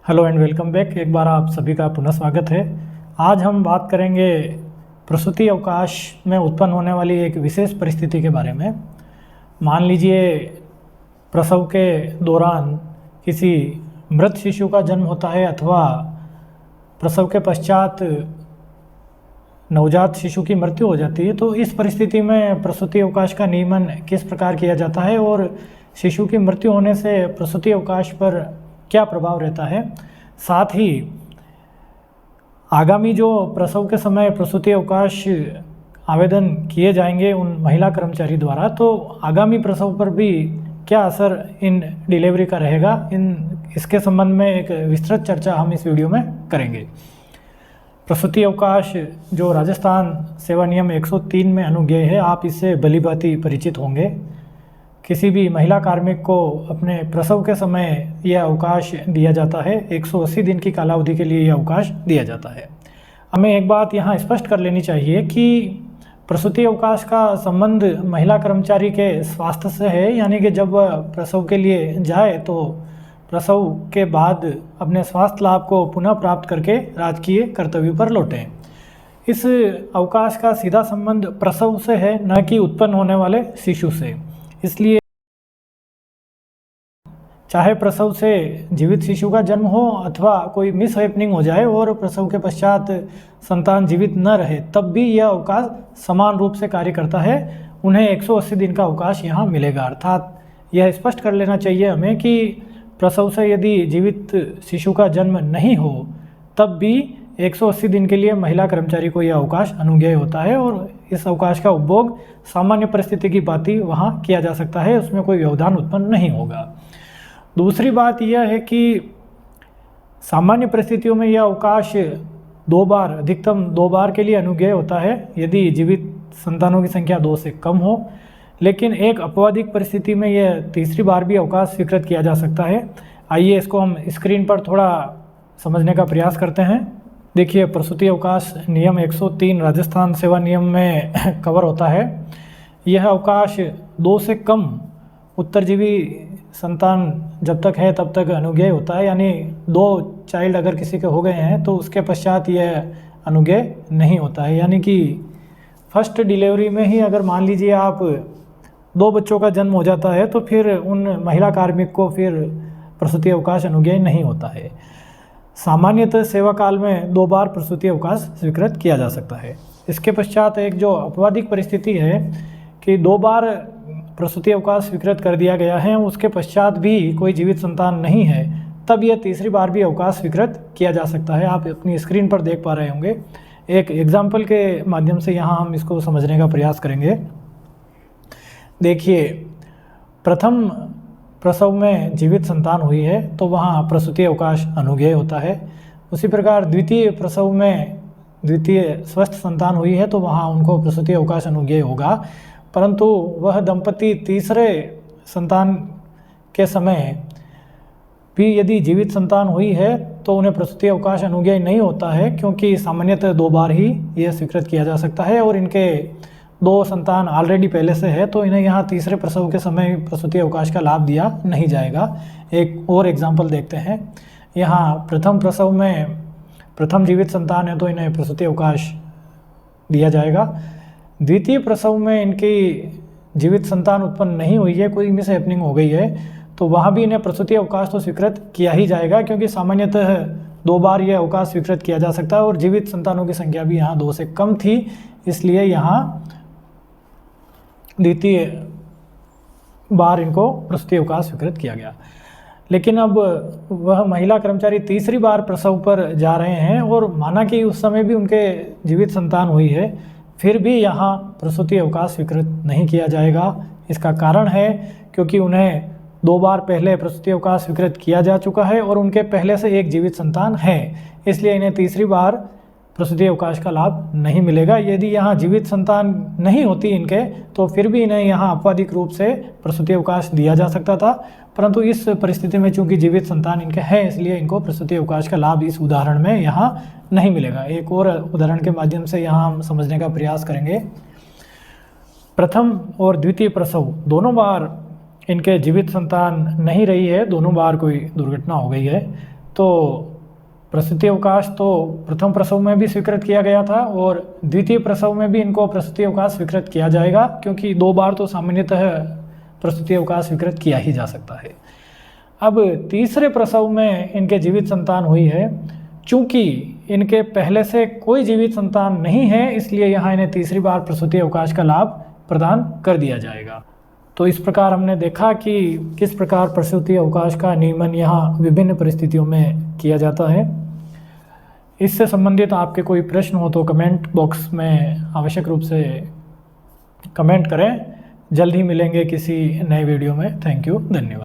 Hello and welcome back. एक बार आप सभी का पुनः स्वागत है। आज हम बात करेंगे प्रसूति अवकाश में उत्पन्न होने वाली एक विशेष परिस्थिति के बारे में। मान लीजिए प्रसव के दौरान किसी मृत शिशु का जन्म होता है अथवा प्रसव के पश्चात नवजात शिशु की मृत्यु हो जाती है। तो इस परिस्थिति में प्रसूति अवकाश का नियमन किस प्रकार किया जाता है और शिशु की मृत्यु होने से प्रसूति अवकाश पर क्या प्रभाव रहता है। साथ ही आगामी जो प्रसव के समय प्रसूति अवकाश आवेदन किए जाएंगे उन महिला कर्मचारी द्वारा, तो आगामी प्रसव पर भी क्या असर इन डिलीवरी का रहेगा, इसके संबंध में एक विस्तृत चर्चा हम इस वीडियो में करेंगे। प्रसूति अवकाश जो राजस्थान सेवा नियम 103 में अनुज्ञेय है, आप इससे भलीभांति परिचित होंगे। किसी भी महिला कार्मिक को अपने प्रसव के समय यह अवकाश दिया जाता है। 180 दिन की कालावधि के लिए यह अवकाश दिया जाता है। हमें एक बात यहाँ स्पष्ट कर लेनी चाहिए कि प्रसूति अवकाश का संबंध महिला कर्मचारी के स्वास्थ्य से है, यानी कि जब वह प्रसव के लिए जाए तो प्रसव के बाद अपने स्वास्थ्य लाभ को पुनः प्राप्त करके राजकीय कर्तव्य पर लौटें। इस अवकाश का सीधा संबंध प्रसव से है, न कि उत्पन्न होने वाले शिशु से। इसलिए चाहे प्रसव से जीवित शिशु का जन्म हो अथवा कोई मिस हैपनिंग हो जाए और प्रसव के पश्चात संतान जीवित न रहे, तब भी यह अवकाश समान रूप से कार्य करता है। उन्हें 180 दिन का अवकाश यहाँ मिलेगा। अर्थात यह स्पष्ट कर लेना चाहिए हमें कि प्रसव से यदि जीवित शिशु का जन्म नहीं हो तब भी 180 दिन के लिए महिला कर्मचारी को यह अवकाश अनुज्ञेय होता है और इस अवकाश का उपभोग सामान्य परिस्थिति की भांति वहाँ किया जा सकता है, उसमें कोई व्यवधान उत्पन्न नहीं होगा। दूसरी बात यह है कि सामान्य परिस्थितियों में यह अवकाश 2 बार, अधिकतम 2 बार के लिए अनुज्ञेय होता है यदि जीवित संतानों की संख्या 2 से कम हो। लेकिन एक अपवादिक परिस्थिति में यह तीसरी बार भी अवकाश स्वीकृत किया जा सकता है। आइए इसको हम स्क्रीन पर थोड़ा समझने का प्रयास करते हैं। देखिए, प्रसूति अवकाश नियम 103 राजस्थान सेवा नियम में कवर होता है। यह अवकाश 2 से कम उत्तरजीवी संतान जब तक है तब तक अनुज्ञेय होता है, यानी 2 चाइल्ड अगर किसी के हो गए हैं तो उसके पश्चात यह अनुज्ञेय नहीं होता है। यानी कि फर्स्ट डिलीवरी में ही अगर मान लीजिए आप 2 बच्चों का जन्म हो जाता है तो फिर उन महिला कार्मिक को फिर प्रसूति अवकाश अनुज्ञेय नहीं होता है। सामान्यतः सेवा काल में 2 बार प्रसूति अवकाश स्वीकृत किया जा सकता है। इसके पश्चात एक जो अपवादिक परिस्थिति है कि 2 बार प्रसूति अवकाश स्वीकृत कर दिया गया है, उसके पश्चात भी कोई जीवित संतान नहीं है, तब यह तीसरी बार भी अवकाश स्वीकृत किया जा सकता है। आप अपनी स्क्रीन पर देख पा रहे होंगे। एक एग्जाम्पल के माध्यम से यहाँ हम इसको समझने का प्रयास करेंगे। देखिए, प्रथम प्रसव में जीवित संतान हुई है तो वहाँ प्रसूति अवकाश अनुज्ञेय होता है। उसी प्रकार द्वितीय प्रसव में द्वितीय स्वस्थ संतान हुई है तो वहाँ उनको प्रसूति अवकाश अनुज्ञेय होगा। परंतु वह दंपति तीसरे संतान के समय भी यदि जीवित संतान हुई है तो उन्हें प्रसूति अवकाश अनुज्ञेय नहीं होता है, क्योंकि सामान्यतः 2 बार ही यह स्वीकृत किया जा सकता है और इनके 2 संतान ऑलरेडी पहले से है, तो इन्हें यहाँ तीसरे प्रसव के समय प्रसूति अवकाश का लाभ दिया नहीं जाएगा। एक और एग्जाम्पल देखते हैं। यहाँ प्रथम प्रसव में प्रथम जीवित संतान है तो इन्हें प्रसूति अवकाश दिया जाएगा। द्वितीय प्रसव में इनकी जीवित संतान उत्पन्न नहीं हुई है, कोई मिस हैपनिंग हो गई है, तो वहाँ भी इन्हें प्रसूति अवकाश तो स्वीकृत किया ही जाएगा, क्योंकि सामान्यतः 2 बार यह अवकाश स्वीकृत किया जा सकता है और जीवित संतानों की संख्या भी यहाँ 2 से कम थी, इसलिए यहाँ द्वितीय बार इनको प्रसूति अवकाश स्वीकृत किया गया। लेकिन अब वह महिला कर्मचारी तीसरी बार प्रसव पर जा रहे हैं और माना कि उस समय भी उनके जीवित संतान हुई है, फिर भी यहाँ प्रसूति अवकाश स्वीकृत नहीं किया जाएगा। इसका कारण है क्योंकि उन्हें 2 बार पहले प्रसूति अवकाश स्वीकृत किया जा चुका है और उनके पहले से एक जीवित संतान है, इसलिए इन्हें तीसरी बार प्रसूति अवकाश का लाभ नहीं मिलेगा। यदि यहाँ जीवित संतान नहीं होती इनके तो फिर भी इन्हें यहाँ अपवादिक रूप से प्रसूति अवकाश दिया जा सकता था, परंतु इस परिस्थिति में चूंकि जीवित संतान इनके हैं इसलिए इनको प्रसूति अवकाश का लाभ इस उदाहरण में यहाँ नहीं मिलेगा। एक और उदाहरण के माध्यम से यहाँ हम समझने का प्रयास करेंगे। प्रथम और द्वितीय प्रसव दोनों बार इनके जीवित संतान नहीं रही है, दोनों बार कोई दुर्घटना हो गई है। तो प्रसूति अवकाश तो प्रथम प्रसव में भी स्वीकृत किया गया था और द्वितीय प्रसव में भी इनको प्रसूति अवकाश स्वीकृत किया जाएगा, क्योंकि 2 बार तो सामान्यतः प्रसूति अवकाश स्वीकृत किया ही जा सकता है। अब तीसरे प्रसव में इनके जीवित संतान हुई है, चूँकि इनके पहले से कोई जीवित संतान नहीं है, इसलिए यहाँ इन्हें तीसरी बार प्रसूति अवकाश का लाभ प्रदान कर दिया जाएगा। तो इस प्रकार हमने देखा कि किस प्रकार प्रसूति अवकाश का नियमन यहाँ विभिन्न परिस्थितियों में किया जाता है। इससे संबंधित आपके कोई प्रश्न हो तो कमेंट बॉक्स में आवश्यक रूप से कमेंट करें। जल्द ही मिलेंगे किसी नए वीडियो में। थैंक यू, धन्यवाद।